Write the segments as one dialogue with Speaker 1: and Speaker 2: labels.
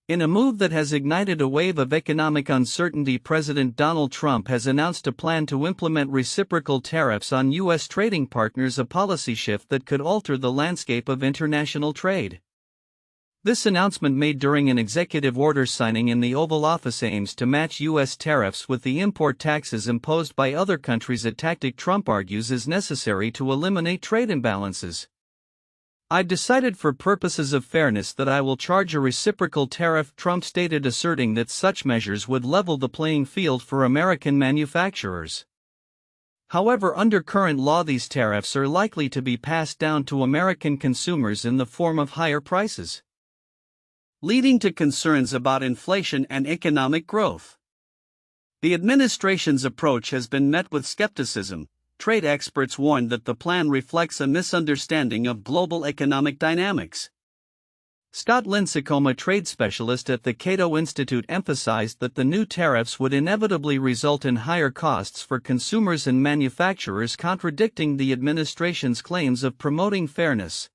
Speaker 1: In a move that has ignited a wave of economic uncertainty, President Donald Trump has announced a plan to implement reciprocal tariffs on U.S. trading partners, a policy shift that could alter the landscape of international trade. This announcement, made during an executive order signing in the Oval Office, aims to match U.S. tariffs with the import taxes imposed by other countries, a tactic Trump argues is necessary to eliminate trade imbalances. "I've decided for purposes of fairness that I will charge a reciprocal tariff," Trump stated, asserting that such measures would level the playing field for American manufacturers. However, under current law, these tariffs are likely to be passed down to American consumers in the form of higher prices, leading to concerns about inflation and economic growth. The administration's approach has been met with skepticism. Trade experts warned that the plan reflects a misunderstanding of global economic dynamics. Scott Lincicome, a trade specialist at the Cato Institute, emphasized that the new tariffs would inevitably result in higher costs for consumers and manufacturers, contradicting the administration's claims of promoting fairness.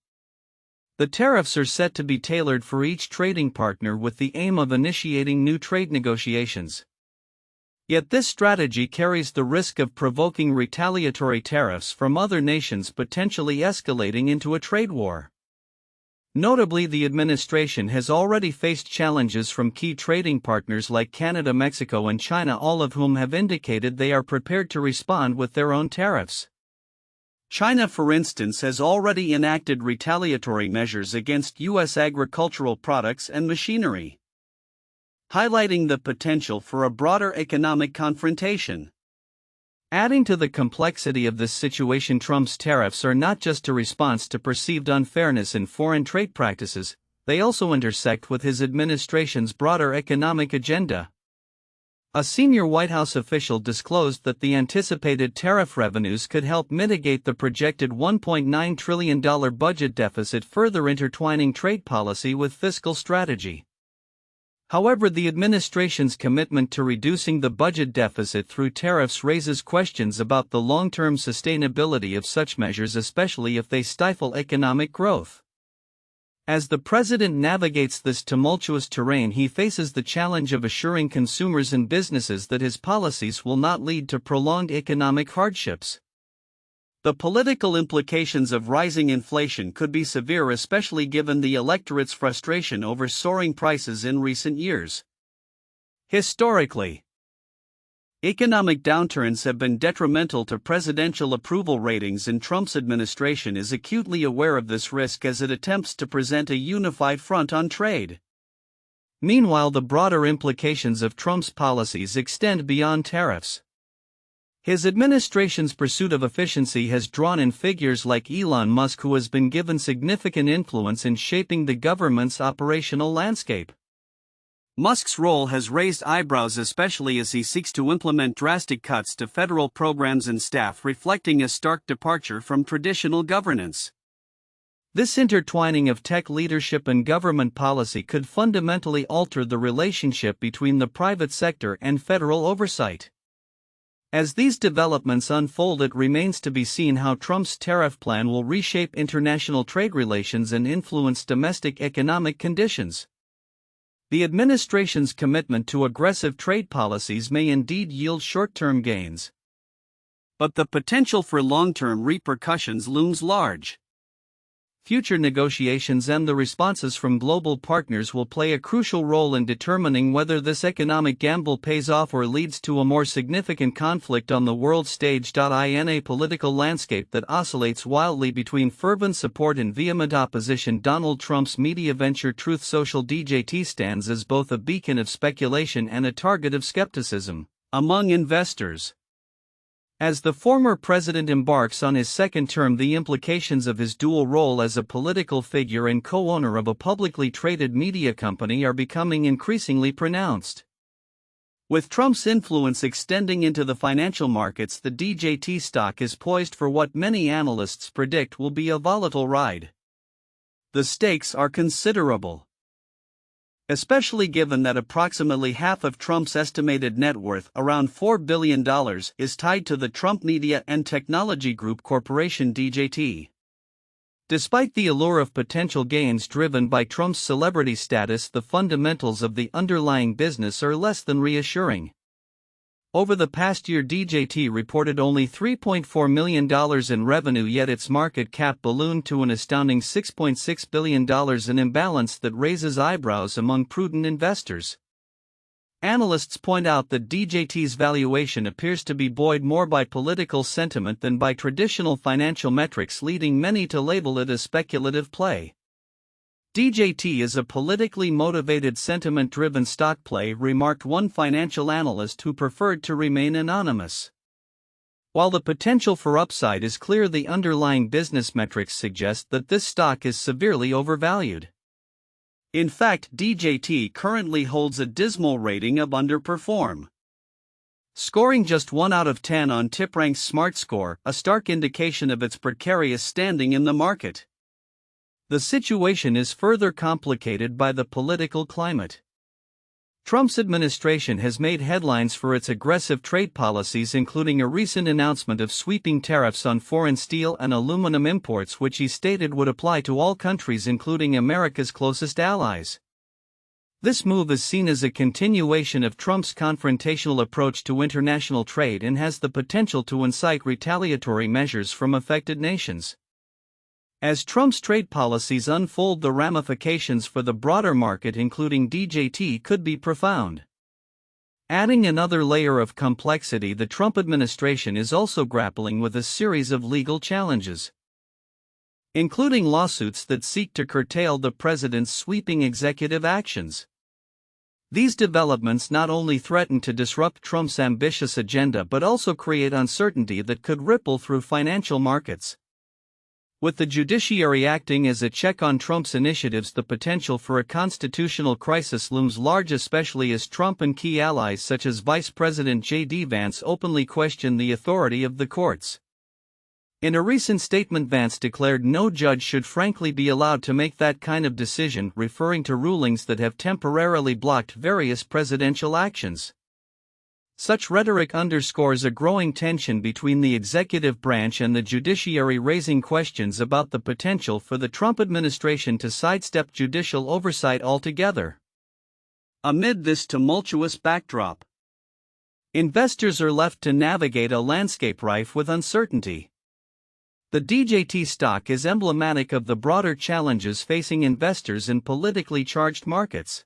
Speaker 1: The tariffs are set to be tailored for each trading partner with the aim of initiating new trade negotiations. Yet this strategy carries the risk of provoking retaliatory tariffs from other nations, potentially escalating into a trade war. Notably, the administration has already faced challenges from key trading partners like Canada, Mexico, and China, all of whom have indicated they are prepared to respond with their own tariffs. China, for instance, has already enacted retaliatory measures against U.S. agricultural products and machinery, highlighting the potential for a broader economic confrontation. Adding to the complexity of this situation, Trump's tariffs are not just a response to perceived unfairness in foreign trade practices, they also intersect with his administration's broader economic agenda. A senior White House official disclosed that the anticipated tariff revenues could help mitigate the projected $1.9 trillion budget deficit, further intertwining trade policy with fiscal strategy. However, the administration's commitment to reducing the budget deficit through tariffs raises questions about the long-term sustainability of such measures, especially if they stifle economic growth. As the president navigates this tumultuous terrain, he faces the challenge of assuring consumers and businesses that his policies will not lead to prolonged economic hardships. The political implications of rising inflation could be severe, especially given the electorate's frustration over soaring prices in recent years. Historically, economic downturns have been detrimental to presidential approval ratings, and Trump's administration is acutely aware of this risk as it attempts to present a unified front on trade. Meanwhile, the broader implications of Trump's policies extend beyond tariffs. His administration's pursuit of efficiency has drawn in figures like Elon Musk, who has been given significant influence in shaping the government's operational landscape. Musk's role has raised eyebrows, especially as he seeks to implement drastic cuts to federal programs and staff, reflecting a stark departure from traditional governance. This intertwining of tech leadership and government policy could fundamentally alter the relationship between the private sector and federal oversight. As these developments unfold, it remains to be seen how Trump's tariff plan will reshape international trade relations and influence domestic economic conditions. The administration's commitment to aggressive trade policies may indeed yield short-term gains, but the potential for long-term repercussions looms large. Future negotiations and the responses from global partners will play a crucial role in determining whether this economic gamble pays off or leads to a more significant conflict on the world stage. In a political landscape that oscillates wildly between fervent support and vehement opposition, Donald Trump's media venture Truth Social (DJT) stands as both a beacon of speculation and a target of skepticism among investors. As the former president embarks on his second term, the implications of his dual role as a political figure and co-owner of a publicly traded media company are becoming increasingly pronounced. With Trump's influence extending into the financial markets, the DJT stock is poised for what many analysts predict will be a volatile ride. The stakes are considerable, especially given that approximately half of Trump's estimated net worth, around $4 billion, is tied to the Trump Media and Technology Group Corporation (DJT). Despite the allure of potential gains driven by Trump's celebrity status, the fundamentals of the underlying business are less than reassuring. Over the past year, DJT reported only $3.4 million in revenue, yet its market cap ballooned to an astounding $6.6 billion, an imbalance that raises eyebrows among prudent investors. Analysts point out that DJT's valuation appears to be buoyed more by political sentiment than by traditional financial metrics, leading many to label it a speculative play. DJT is a politically motivated, sentiment-driven stock play, remarked one financial analyst who preferred to remain anonymous. While the potential for upside is clear, the underlying business metrics suggest that this stock is severely overvalued. In fact, DJT currently holds a dismal rating of underperform, scoring just 1 out of 10 on TipRank's Smart Score, a stark indication of its precarious standing in the market. The situation is further complicated by the political climate. Trump's administration has made headlines for its aggressive trade policies, including a recent announcement of sweeping tariffs on foreign steel and aluminum imports, which he stated would apply to all countries, including America's closest allies. This move is seen as a continuation of Trump's confrontational approach to international trade and has the potential to incite retaliatory measures from affected nations. As Trump's trade policies unfold, the ramifications for the broader market, including DJT, could be profound. Adding another layer of complexity, the Trump administration is also grappling with a series of legal challenges, including lawsuits that seek to curtail the president's sweeping executive actions. These developments not only threaten to disrupt Trump's ambitious agenda but also create uncertainty that could ripple through financial markets. With the judiciary acting as a check on Trump's initiatives, the potential for a constitutional crisis looms large, especially as Trump and key allies such as Vice President J.D. Vance openly question the authority of the courts. In a recent statement, Vance declared no judge should frankly be allowed to make that kind of decision, referring to rulings that have temporarily blocked various presidential actions. Such rhetoric underscores a growing tension between the executive branch and the judiciary, raising questions about the potential for the Trump administration to sidestep judicial oversight altogether. Amid this tumultuous backdrop, investors are left to navigate a landscape rife with uncertainty. The DJT stock is emblematic of the broader challenges facing investors in politically charged markets.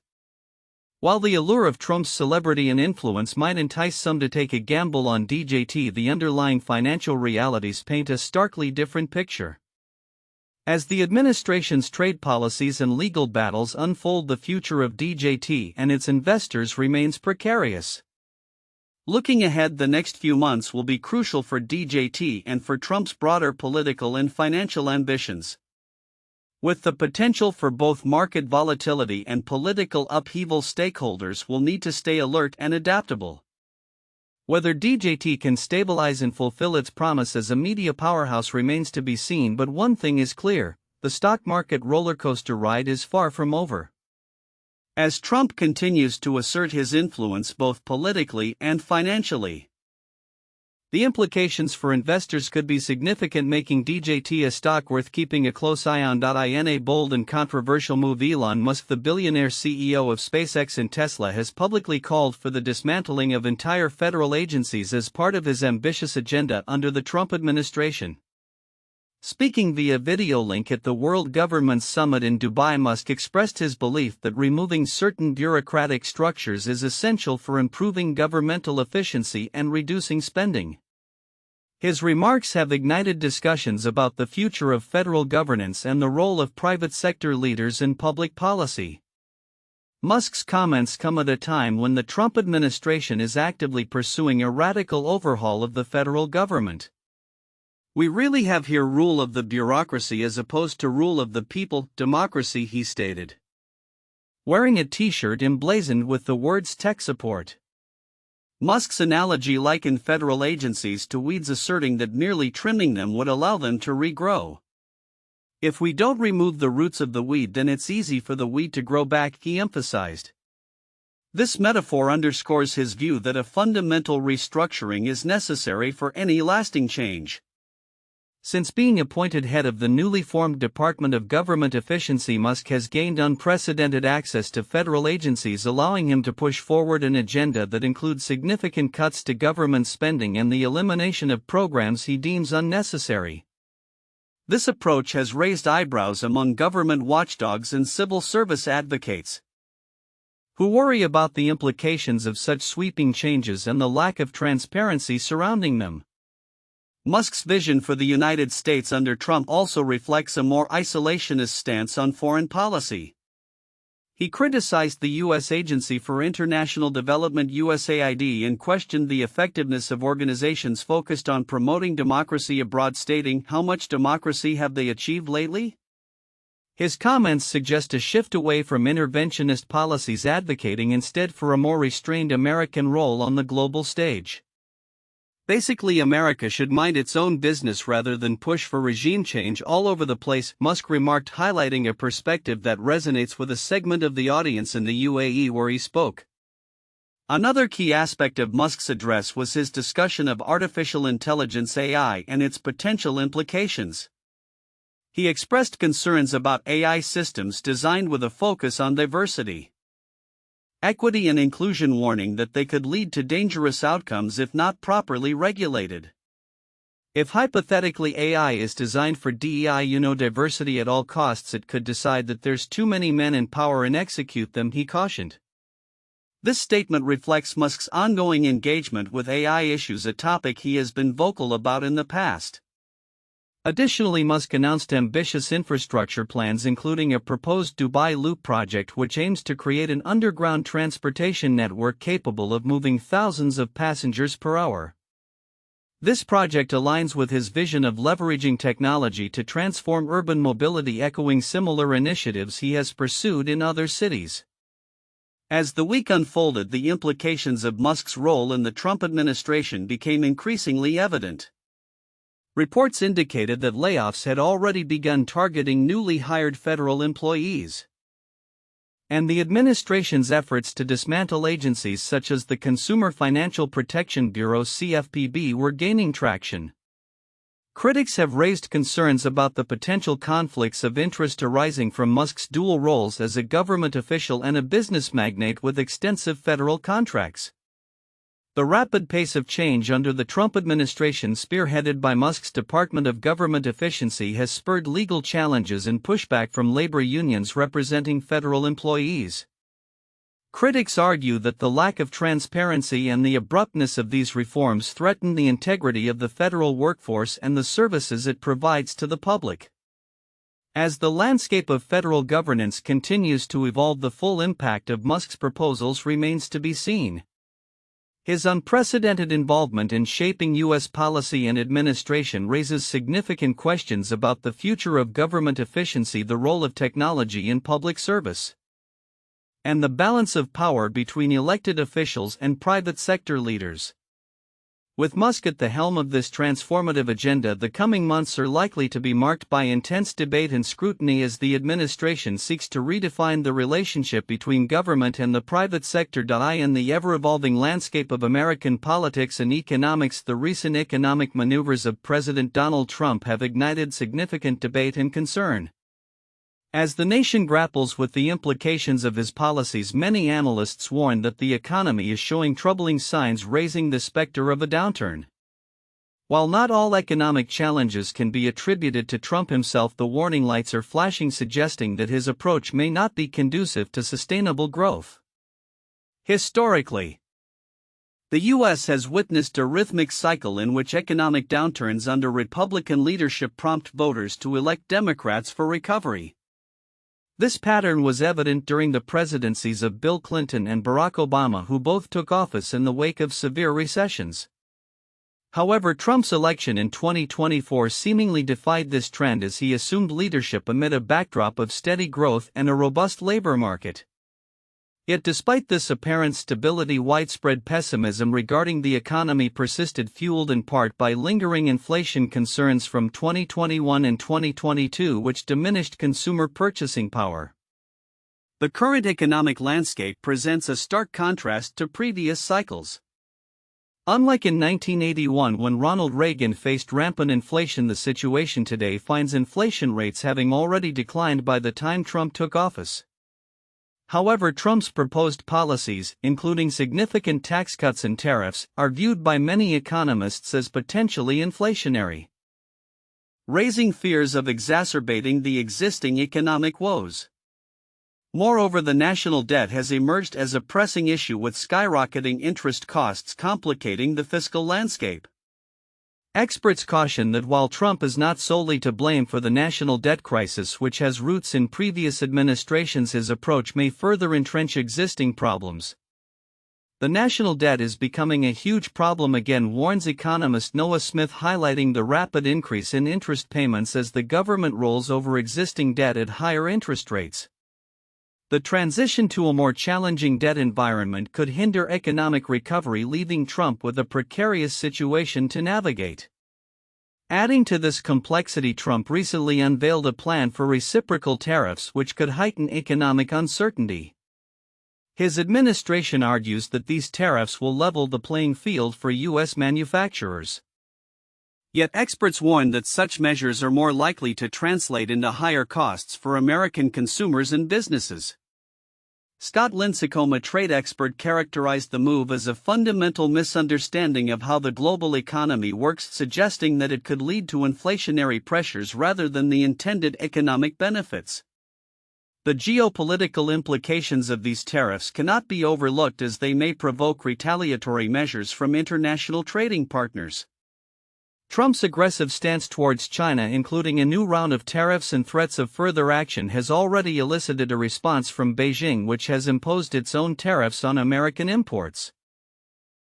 Speaker 1: While the allure of Trump's celebrity and influence might entice some to take a gamble on DJT, the underlying financial realities paint a starkly different picture. As the administration's trade policies and legal battles unfold, the future of DJT and its investors remains precarious. Looking ahead, the next few months will be crucial for DJT and for Trump's broader political and financial ambitions. With the potential for both market volatility and political upheaval, stakeholders will need to stay alert and adaptable. Whether DJT can stabilize and fulfill its promise as a media powerhouse remains to be seen, but one thing is clear: the stock market rollercoaster ride is far from over. As Trump continues to assert his influence both politically and financially, the implications for investors could be significant, making DJT a stock worth keeping a close eye on. In a bold and controversial move, Elon Musk, the billionaire CEO of SpaceX and Tesla, has publicly called for the dismantling of entire federal agencies as part of his ambitious agenda under the Trump administration. Speaking via video link at the World Government Summit in Dubai, Musk expressed his belief that removing certain bureaucratic structures is essential for improving governmental efficiency and reducing spending. His remarks have ignited discussions about the future of federal governance and the role of private sector leaders in public policy. Musk's comments come at a time when the Trump administration is actively pursuing a radical overhaul of the federal government. "We really have here rule of the bureaucracy as opposed to rule of the people, democracy," he stated, wearing a t-shirt emblazoned with the words "tech support." Musk's analogy likened federal agencies to weeds, asserting that merely trimming them would allow them to regrow. "If we don't remove the roots of the weed, then it's easy for the weed to grow back," he emphasized. This metaphor underscores his view that a fundamental restructuring is necessary for any lasting change. Since being appointed head of the newly formed Department of Government Efficiency, Musk has gained unprecedented access to federal agencies, allowing him to push forward an agenda that includes significant cuts to government spending and the elimination of programs he deems unnecessary. This approach has raised eyebrows among government watchdogs and civil service advocates, who worry about the implications of such sweeping changes and the lack of transparency surrounding them. Musk's vision for the United States under Trump also reflects a more isolationist stance on foreign policy. He criticized the U.S. Agency for International Development (USAID) and questioned the effectiveness of organizations focused on promoting democracy abroad, stating, "How much democracy have they achieved lately?" His comments suggest a shift away from interventionist policies, advocating instead for a more restrained American role on the global stage. Basically, America should mind its own business rather than push for regime change all over the place, Musk remarked, highlighting a perspective that resonates with a segment of the audience in the UAE where he spoke. Another key aspect of Musk's address was his discussion of artificial intelligence (AI) and its potential implications. He expressed concerns about AI systems designed with a focus on diversity, equity and inclusion, warning that they could lead to dangerous outcomes if not properly regulated. If hypothetically AI is designed for diversity at all costs, it could decide that there's too many men in power and execute them, he cautioned. This statement reflects Musk's ongoing engagement with AI issues, a topic he has been vocal about in the past. Additionally, Musk announced ambitious infrastructure plans, including a proposed Dubai Loop project which aims to create an underground transportation network capable of moving thousands of passengers per hour. This project aligns with his vision of leveraging technology to transform urban mobility, echoing similar initiatives he has pursued in other cities. As the week unfolded, the implications of Musk's role in the Trump administration became increasingly evident. Reports indicated that layoffs had already begun targeting newly hired federal employees, and the administration's efforts to dismantle agencies such as the Consumer Financial Protection Bureau (CFPB) were gaining traction. Critics have raised concerns about the potential conflicts of interest arising from Musk's dual roles as a government official and a business magnate with extensive federal contracts. The rapid pace of change under the Trump administration, spearheaded by Musk's Department of Government Efficiency, has spurred legal challenges and pushback from labor unions representing federal employees. Critics argue that the lack of transparency and the abruptness of these reforms threaten the integrity of the federal workforce and the services it provides to the public. As the landscape of federal governance continues to evolve, the full impact of Musk's proposals remains to be seen. His unprecedented involvement in shaping U.S. policy and administration raises significant questions about the future of government efficiency, the role of technology in public service, and the balance of power between elected officials and private sector leaders. With Musk at the helm of this transformative agenda, the coming months are likely to be marked by intense debate and scrutiny as the administration seeks to redefine the relationship between government and the private sector. In the ever-evolving landscape of American politics and economics, the recent economic maneuvers of President Donald Trump have ignited significant debate and concern. As the nation grapples with the implications of his policies, many analysts warn that the economy is showing troubling signs, raising the specter of a downturn. While not all economic challenges can be attributed to Trump himself, the warning lights are flashing, suggesting that his approach may not be conducive to sustainable growth. Historically, the U.S. has witnessed a rhythmic cycle in which economic downturns under Republican leadership prompt voters to elect Democrats for recovery. This pattern was evident during the presidencies of Bill Clinton and Barack Obama, who both took office in the wake of severe recessions. However, Trump's election in 2024 seemingly defied this trend as he assumed leadership amid a backdrop of steady growth and a robust labor market. Yet despite this apparent stability, widespread pessimism regarding the economy persisted, fueled in part by lingering inflation concerns from 2021 and 2022, which diminished consumer purchasing power. The current economic landscape presents a stark contrast to previous cycles. Unlike in 1981 when Ronald Reagan faced rampant inflation, the situation today finds inflation rates having already declined by the time Trump took office. However, Trump's proposed policies, including significant tax cuts and tariffs, are viewed by many economists as potentially inflationary, raising fears of exacerbating the existing economic woes. Moreover, the national debt has emerged as a pressing issue, with skyrocketing interest costs complicating the fiscal landscape. Experts caution that while Trump is not solely to blame for the national debt crisis, which has roots in previous administrations, his approach may further entrench existing problems. The national debt is becoming a huge problem again, warns economist Noah Smith, highlighting the rapid increase in interest payments as the government rolls over existing debt at higher interest rates. The transition to a more challenging debt environment could hinder economic recovery, leaving Trump with a precarious situation to navigate. Adding to this complexity, Trump recently unveiled a plan for reciprocal tariffs which could heighten economic uncertainty. His administration argues that these tariffs will level the playing field for U.S. manufacturers. Yet experts warn that such measures are more likely to translate into higher costs for American consumers and businesses. Scott Lincicome, a trade expert, characterized the move as a fundamental misunderstanding of how the global economy works, suggesting that it could lead to inflationary pressures rather than the intended economic benefits. The geopolitical implications of these tariffs cannot be overlooked, as they may provoke retaliatory measures from international trading partners. Trump's aggressive stance towards China, including a new round of tariffs and threats of further action, has already elicited a response from Beijing, which has imposed its own tariffs on American imports.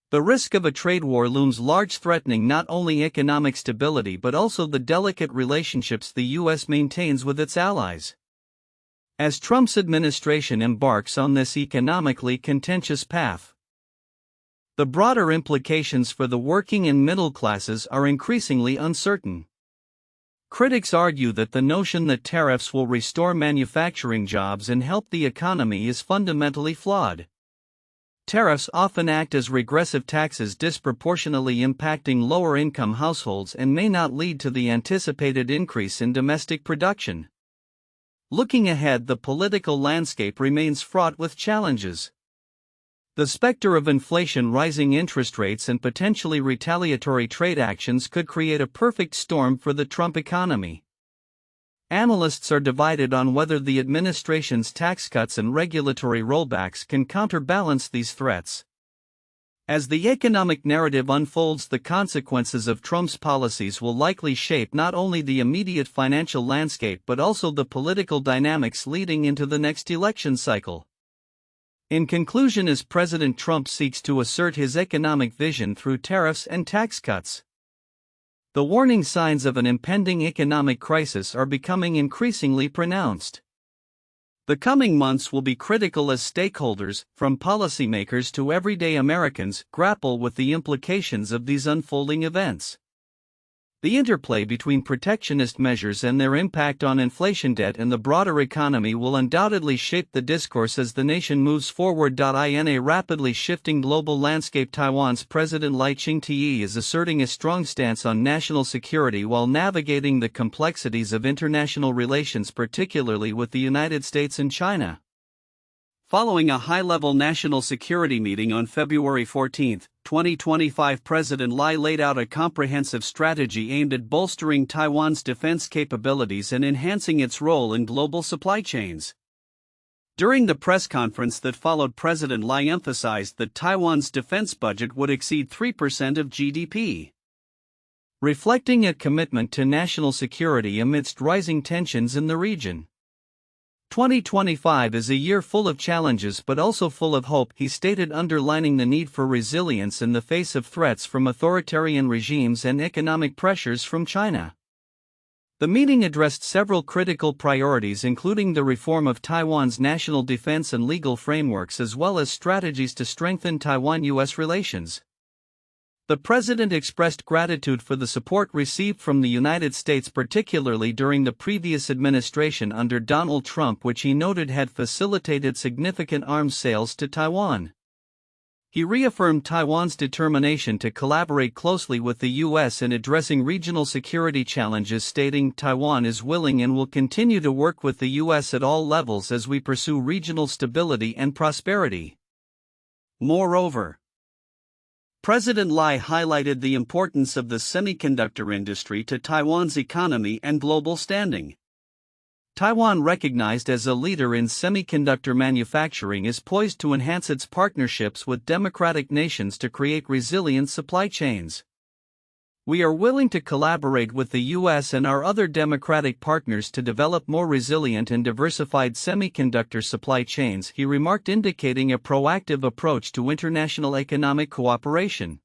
Speaker 1: The risk of a trade war looms large, threatening not only economic stability but also the delicate relationships the U.S. maintains with its allies. As Trump's administration embarks on this economically contentious path, the broader implications for the working and middle classes are increasingly uncertain. Critics argue that the notion that tariffs will restore manufacturing jobs and help the economy is fundamentally flawed. Tariffs often act as regressive taxes, disproportionately impacting lower-income households, and may not lead to the anticipated increase in domestic production. Looking ahead, the political landscape remains fraught with challenges. The specter of inflation, rising interest rates, and potentially retaliatory trade actions could create a perfect storm for the Trump economy. Analysts are divided on whether the administration's tax cuts and regulatory rollbacks can counterbalance these threats. As the economic narrative unfolds, the consequences of Trump's policies will likely shape not only the immediate financial landscape but also the political dynamics leading into the next election cycle. In conclusion, as President Trump seeks to assert his economic vision through tariffs and tax cuts, the warning signs of an impending economic crisis are becoming increasingly pronounced. The coming months will be critical as stakeholders, from policymakers to everyday Americans, grapple with the implications of these unfolding events. The interplay between protectionist measures and their impact on inflation, debt, and the broader economy will undoubtedly shape the discourse as the nation moves forward. In a rapidly shifting global landscape, Taiwan's President Lai Ching-te is asserting a strong stance on national security while navigating the complexities of international relations, particularly with the United States and China. Following a high-level national security meeting on February 14, 2025, President Lai laid out a comprehensive strategy aimed at bolstering Taiwan's defense capabilities and enhancing its role in global supply chains. During the press conference that followed, President Lai emphasized that Taiwan's defense budget would exceed 3% of GDP, reflecting a commitment to national security amidst rising tensions in the region. 2025 is a year full of challenges but also full of hope, he stated, underlining the need for resilience in the face of threats from authoritarian regimes and economic pressures from China. The meeting addressed several critical priorities, including the reform of Taiwan's national defense and legal frameworks, as well as strategies to strengthen Taiwan-U.S. relations. The president expressed gratitude for the support received from the United States, particularly during the previous administration under Donald Trump, which he noted had facilitated significant arms sales to Taiwan. He reaffirmed Taiwan's determination to collaborate closely with the U.S. in addressing regional security challenges, stating, "Taiwan is willing and will continue to work with the U.S. at all levels as we pursue regional stability and prosperity." Moreover, President Lai highlighted the importance of the semiconductor industry to Taiwan's economy and global standing. Taiwan, recognized as a leader in semiconductor manufacturing, is poised to enhance its partnerships with democratic nations to create resilient supply chains. "We are willing to collaborate with the U.S. and our other democratic partners to develop more resilient and diversified semiconductor supply chains," he remarked, indicating a proactive approach to international economic cooperation.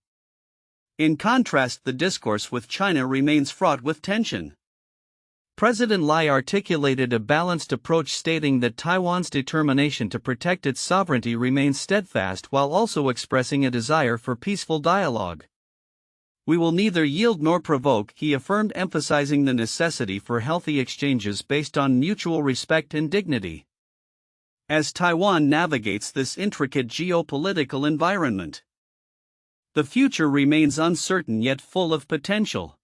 Speaker 1: In contrast, the discourse with China remains fraught with tension. President Lai articulated a balanced approach, stating that Taiwan's determination to protect its sovereignty remains steadfast while also expressing a desire for peaceful dialogue. "We will neither yield nor provoke," he affirmed, emphasizing the necessity for healthy exchanges based on mutual respect and dignity. As Taiwan navigates this intricate geopolitical environment, the future remains uncertain yet full of potential.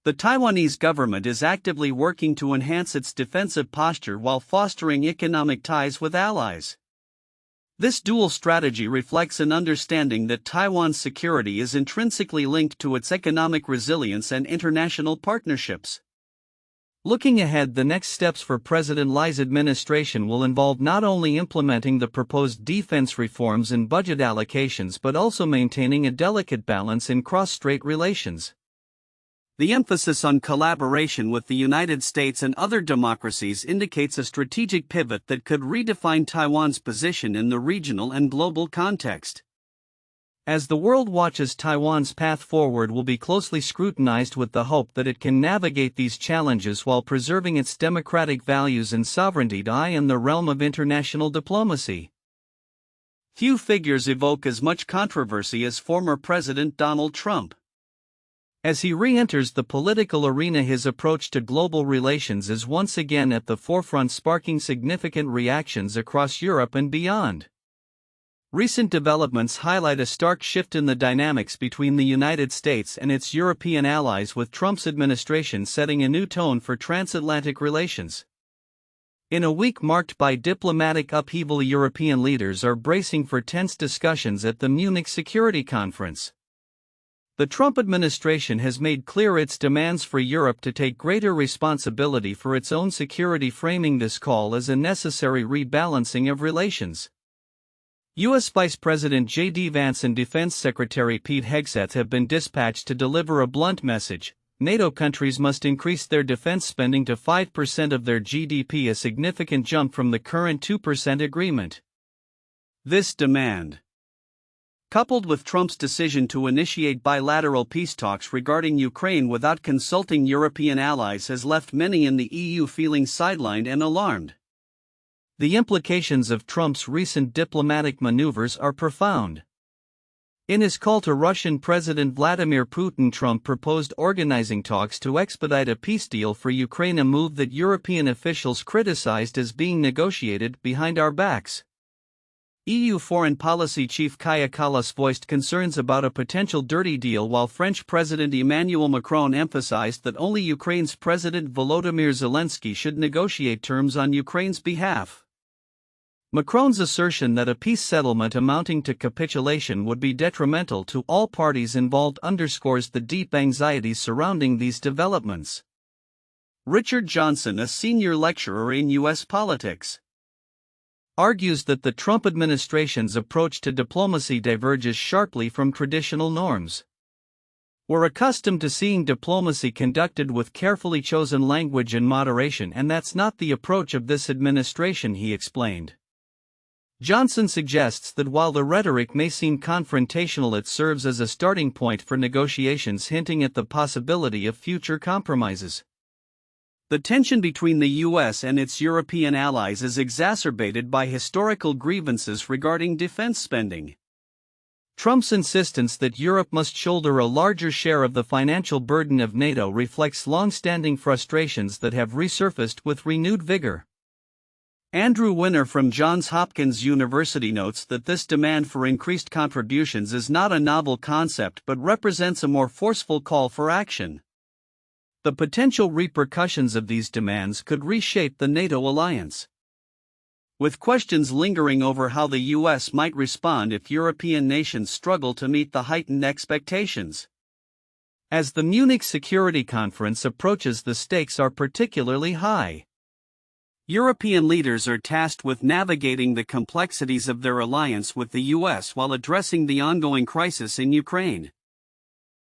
Speaker 1: The Taiwanese government is actively working to enhance its defensive posture while fostering economic ties with allies. This dual strategy reflects an understanding that Taiwan's security is intrinsically linked to its economic resilience and international partnerships. Looking ahead, the next steps for President Lai's administration will involve not only implementing the proposed defense reforms and budget allocations but also maintaining a delicate balance in cross-strait relations. The emphasis on collaboration with the United States and other democracies indicates a strategic pivot that could redefine Taiwan's position in the regional and global context. As the world watches, Taiwan's path forward will be closely scrutinized with the hope that it can navigate these challenges while preserving its democratic values and sovereignty in the realm of international diplomacy. Few figures evoke as much controversy as former President Donald Trump. As he re-enters the political arena, his approach to global relations is once again at the forefront, sparking significant reactions across Europe and beyond. Recent developments highlight a stark shift in the dynamics between the United States and its European allies, with Trump's administration setting a new tone for transatlantic relations. In a week marked by diplomatic upheaval, European leaders are bracing for tense discussions at the Munich Security Conference. The Trump administration has made clear its demands for Europe to take greater responsibility for its own security, framing this call as a necessary rebalancing of relations. U.S. Vice President J.D. Vance and Defense Secretary Pete Hegseth have been dispatched to deliver a blunt message: NATO countries must increase their defense spending to 5% of their GDP, a significant jump from the current 2% agreement. This demand, coupled with Trump's decision to initiate bilateral peace talks regarding Ukraine without consulting European allies, has left many in the EU feeling sidelined and alarmed. The implications of Trump's recent diplomatic maneuvers are profound. In his call to Russian President Vladimir Putin, Trump proposed organizing talks to expedite a peace deal for Ukraine, a move that European officials criticized as being negotiated behind our backs. EU Foreign Policy Chief Kaja Kallas voiced concerns about a potential dirty deal, while French President Emmanuel Macron emphasized that only Ukraine's President Volodymyr Zelensky should negotiate terms on Ukraine's behalf. Macron's assertion that a peace settlement amounting to capitulation would be detrimental to all parties involved underscores the deep anxieties surrounding these developments. Richard Johnson, a senior lecturer in U.S. politics, argues that the Trump administration's approach to diplomacy diverges sharply from traditional norms. "We're accustomed to seeing diplomacy conducted with carefully chosen language and moderation, and that's not the approach of this administration," he explained. Johnson suggests that while the rhetoric may seem confrontational, it serves as a starting point for negotiations, hinting at the possibility of future compromises. The tension between the U.S. and its European allies is exacerbated by historical grievances regarding defense spending. Trump's insistence that Europe must shoulder a larger share of the financial burden of NATO reflects long-standing frustrations that have resurfaced with renewed vigor. Andrew Winner from Johns Hopkins University notes that this demand for increased contributions is not a novel concept but represents a more forceful call for action. The potential repercussions of these demands could reshape the NATO alliance, with questions lingering over how the US might respond if European nations struggle to meet the heightened expectations. As the Munich Security Conference approaches, the stakes are particularly high. European leaders are tasked with navigating the complexities of their alliance with the US while addressing the ongoing crisis in Ukraine.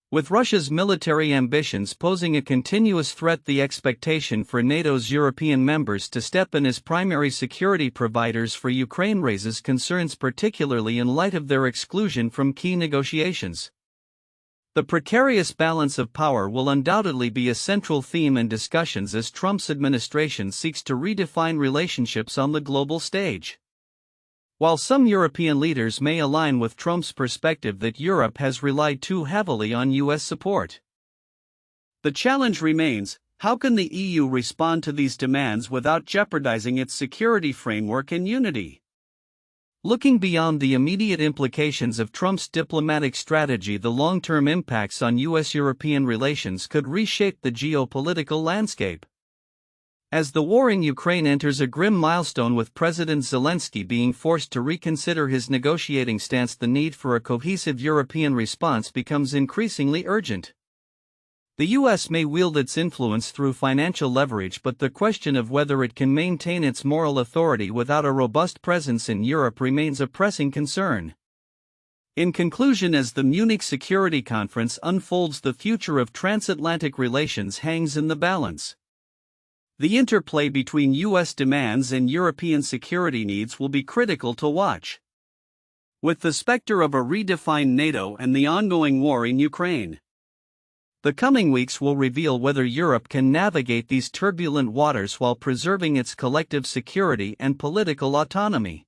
Speaker 1: With Russia's military ambitions posing a continuous threat, the expectation for NATO's European members to step in as primary security providers for Ukraine raises concerns, particularly in light of their exclusion from key negotiations. The precarious balance of power will undoubtedly be a central theme in discussions as Trump's administration seeks to redefine relationships on the global stage. While some European leaders may align with Trump's perspective that Europe has relied too heavily on US support, the challenge remains: how can the EU respond to these demands without jeopardizing its security framework and unity? Looking beyond the immediate implications of Trump's diplomatic strategy, the long-term impacts on US-European relations could reshape the geopolitical landscape. As the war in Ukraine enters a grim milestone, with President Zelensky being forced to reconsider his negotiating stance, the need for a cohesive European response becomes increasingly urgent. The US may wield its influence through financial leverage, but the question of whether it can maintain its moral authority without a robust presence in Europe remains a pressing concern. In conclusion, as the Munich Security Conference unfolds, the future of transatlantic relations hangs in the balance. The interplay between US demands and European security needs will be critical to watch. With the specter of a redefined NATO and the ongoing war in Ukraine, the coming weeks will reveal whether Europe can navigate these turbulent waters while preserving its collective security and political autonomy.